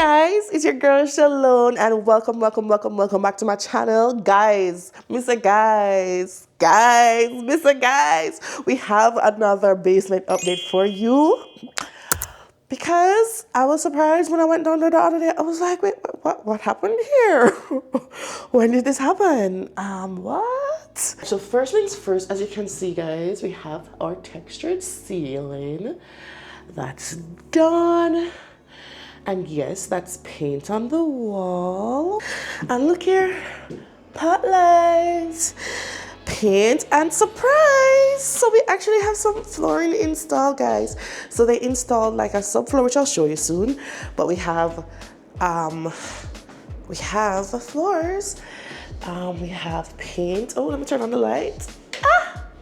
guys, it's your girl Shelone and welcome back to my channel. Guys, Mr. Guys, we have another basement update for you because I was surprised when I went down there the other day. I was like, wait, what happened here? When did this happen? What? So first things first, as you can see guys, we have our textured ceiling. That's done. And yes, that's paint on the wall. And look here, pot lights, paint, and surprise! So we actually have some flooring installed, guys. So they installed like a subfloor, which I'll show you soon. But we have the floors. We have paint. Oh, let me turn on the light.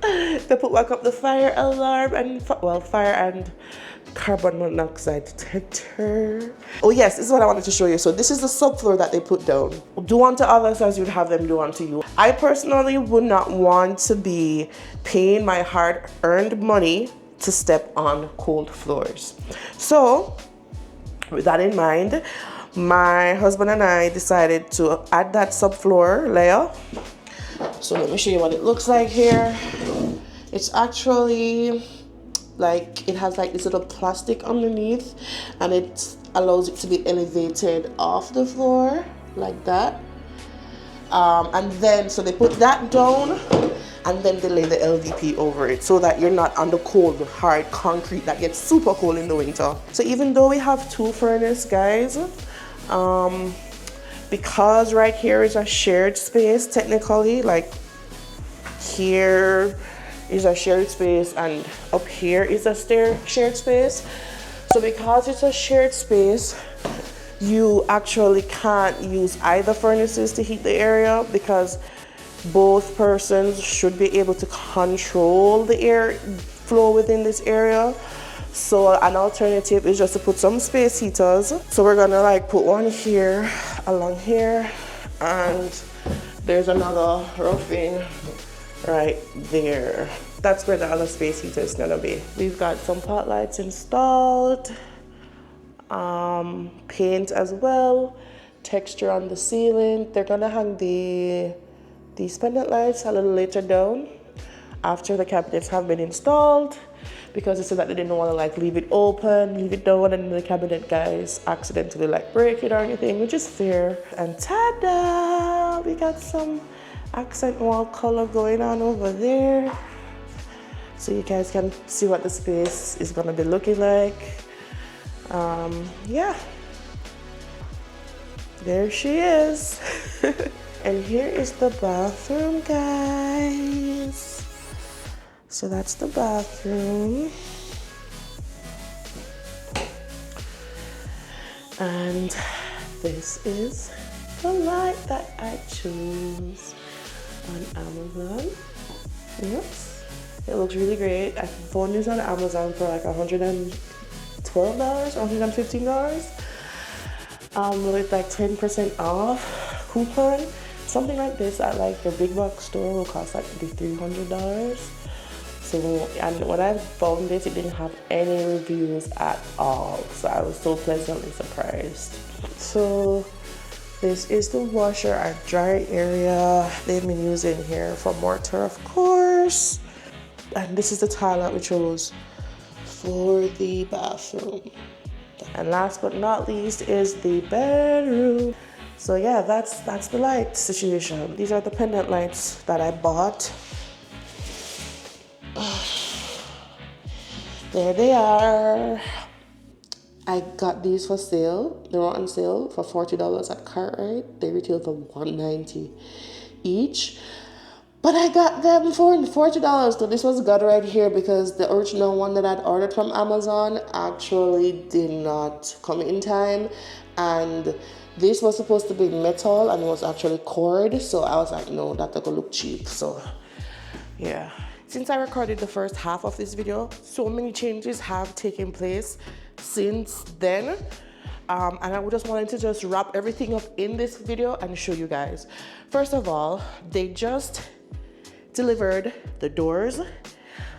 They put back up the fire alarm and fire and carbon monoxide detector. Oh yes, this is what I wanted to show you. So this is the subfloor that they put down. Do unto others as you'd have them do unto you. I personally would not want to be paying my hard-earned money to step on cold floors. So with that in mind, my husband and I decided to add that subfloor layer. So let me show you what it looks like here. It's actually like, it has like this little plastic underneath and it allows it to be elevated off the floor like that. And then, so they put that down and then they lay the LVP over it so that you're not on the cold, hard concrete that gets super cold in the winter. So even though we have two furnaces, guys, because right here is a shared space technically, like here is a shared space and up here is a shared space. So because it's a shared space, you actually can't use either furnaces to heat the area because both persons should be able to control the air flow within this area. So an alternative is just to put some space heaters. So we're gonna like put one here, along here, and there's another roughing right there. That's where the other space heater is gonna be. We've got some pot lights installed, paint as well, texture on the ceiling. They're gonna hang these pendant lights a little later down after the cabinets have been installed, because they said that they didn't want to like leave it open, leave it down, and the cabinet guys accidentally like break it or anything, which is fair. And ta-da! We got some accent wall color going on over there. So you guys can see what the space is gonna be looking like. Yeah. There she is. And here is the bathroom, guys. So that's the bathroom. And this is the light that I chose on Amazon. Yes. It looks really great. I found this on Amazon for like $112 or $115. With like 10% off coupon. Something like this at like your big box store will cost like $300. So, and when I found this, it didn't have any reviews at all. So I was so pleasantly surprised. So this is the washer and dryer area. They've been using here for mortar, of course. And this is the tile that we chose for the bathroom. And last but not least is the bedroom. So yeah, that's the light situation. These are the pendant lights that I bought. There they are. I got these for sale. They were on sale for $40 at Cartwright. They retail for $190 each. But I got them for $40. So this was good right here because the original one that I'd ordered from Amazon actually did not come in time. And this was supposed to be metal and it was actually cord. So I was like, no, that's gonna look cheap. So yeah. Since I recorded the first half of this video, so many changes have taken place since then. And I just wanted to just wrap everything up in this video and show you guys. First of all, they just delivered the doors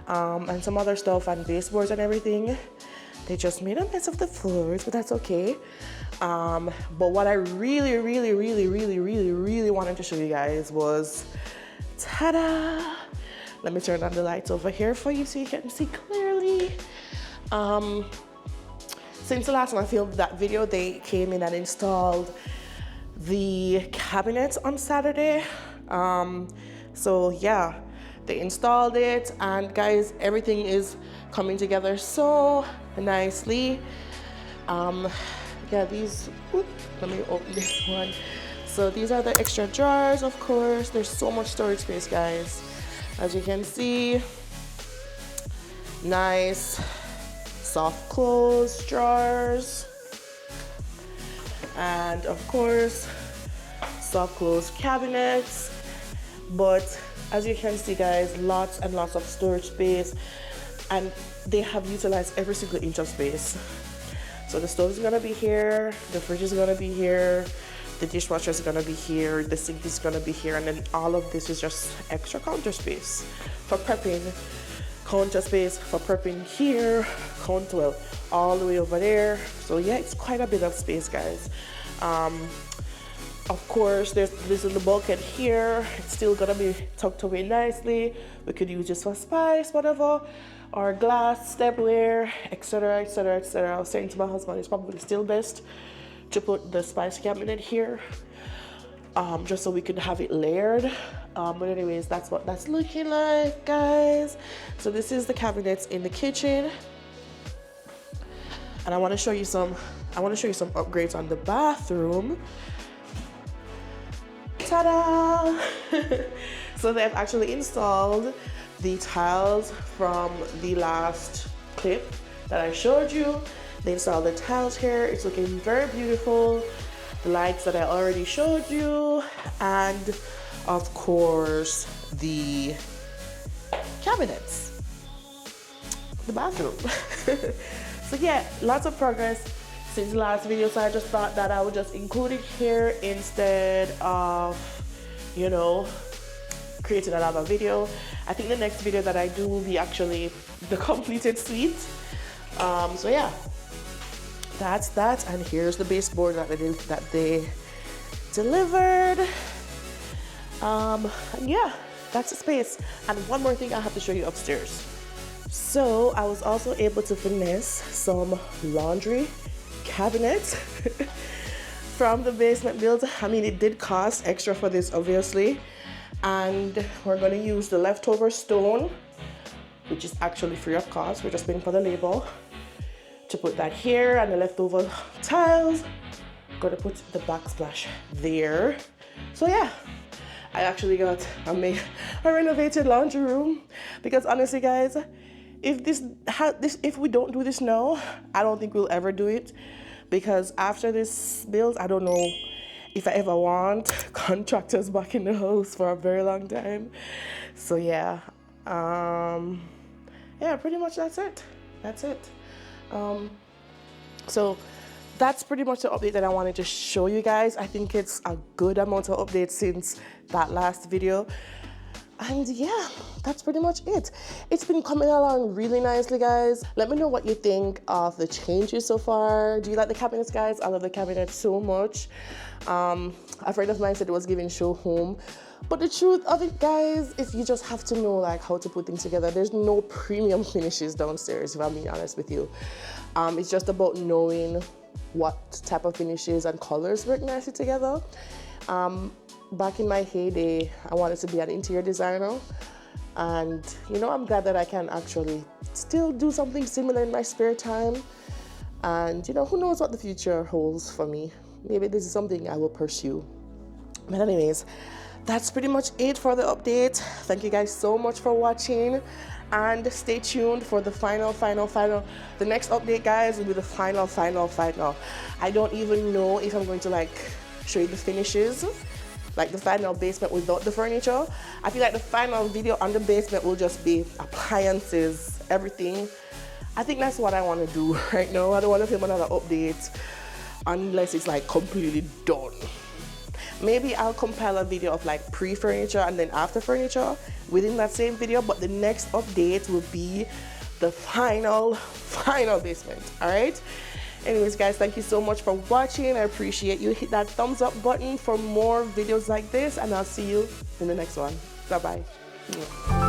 and some other stuff and baseboards and everything. They just made a mess of the floors, but that's okay. But what I really wanted to show you guys was, ta-da! Let me turn on the lights over here for you so you can see clearly. Since the last time I filmed that video, they came in and installed the cabinets on Saturday. So yeah, they installed it, and guys, everything is coming together so nicely. Yeah, these, let me open this one. So these are the extra drawers, of course. There's so much storage space, guys. As you can see, nice soft close drawers, and of course soft close cabinets. But as you can see, guys, lots and lots of storage space, and they have utilized every single inch of space. So the stove is gonna be here, the fridge is gonna be here, the dishwasher is gonna be here, the sink is gonna be here, and then all of this is just extra counter space for prepping, counter space for prepping here, counter, well, all the way over there. So yeah, it's quite a bit of space, guys. Of course, this is the bulkhead here. It's still gonna be tucked away nicely. We could use this for spice, whatever, or glass, stepware, etc., etc., etc. I was saying to my husband, it's probably still best to put the spice cabinet here, just so we could have it layered. But anyways, that's what that's looking like, guys. So this is the cabinets in the kitchen, and I want to show you some upgrades on the bathroom. Ta-da! So they've actually installed the tiles from the last clip that I showed you. They installed the tiles here. It's looking very beautiful. The lights that I already showed you, and of course the cabinets, the bathroom. So yeah, lots of progress since the last video, so I just thought that I would just include it here instead of, you know, creating another video. I think the next video that I do will be actually the completed suite. So yeah, that's that, and here's the baseboard that they delivered. And yeah, that's the space. And one more thing I have to show you upstairs. So I was also able to finesse some laundry cabinets from the basement build. I mean, it did cost extra for this, obviously, and we're going to use the leftover stone, which is actually free of cost. We're just paying for the label to put that here, and the leftover tiles, going to put the backsplash there. So yeah, I actually got a renovated laundry room, because honestly, guys, if we don't do this now, I don't think we'll ever do it, because after this build, I don't know if I ever want contractors back in the house for a very long time. So yeah, yeah, pretty much that's it. So that's pretty much the update that I wanted to show you guys. I think it's a good amount of updates since that last video. And yeah, that's pretty much it. It's been coming along really nicely, guys. Let me know what you think of the changes so far. Do you like the cabinets, guys? I love the cabinets so much. A friend of mine said it was giving show home. But the truth of it, guys, is you just have to know like how to put things together. There's no premium finishes downstairs, if I'm being honest with you. It's just about knowing what type of finishes and colors work nicely together. Back in my heyday, I wanted to be an interior designer, and you know, I'm glad that I can actually still do something similar in my spare time. And you know, who knows what the future holds for me. Maybe this is something I will pursue. But anyways, that's pretty much it for the update. Thank you guys so much for watching, and stay tuned for the final. The next update, guys, will be the final. I don't even know if I'm going to like show you the finishes, like the final basement without the furniture. I feel like the final video on the basement will just be appliances, everything. I think that's what I want to do right now. I don't want to film another update unless it's like completely done. Maybe I'll compile a video of like pre-furniture and then after furniture within that same video, but the next update will be the final basement. All right. Anyways, guys, thank you so much for watching. I appreciate you. Hit that thumbs up button for more videos like this, and I'll see you in the next one. Bye bye.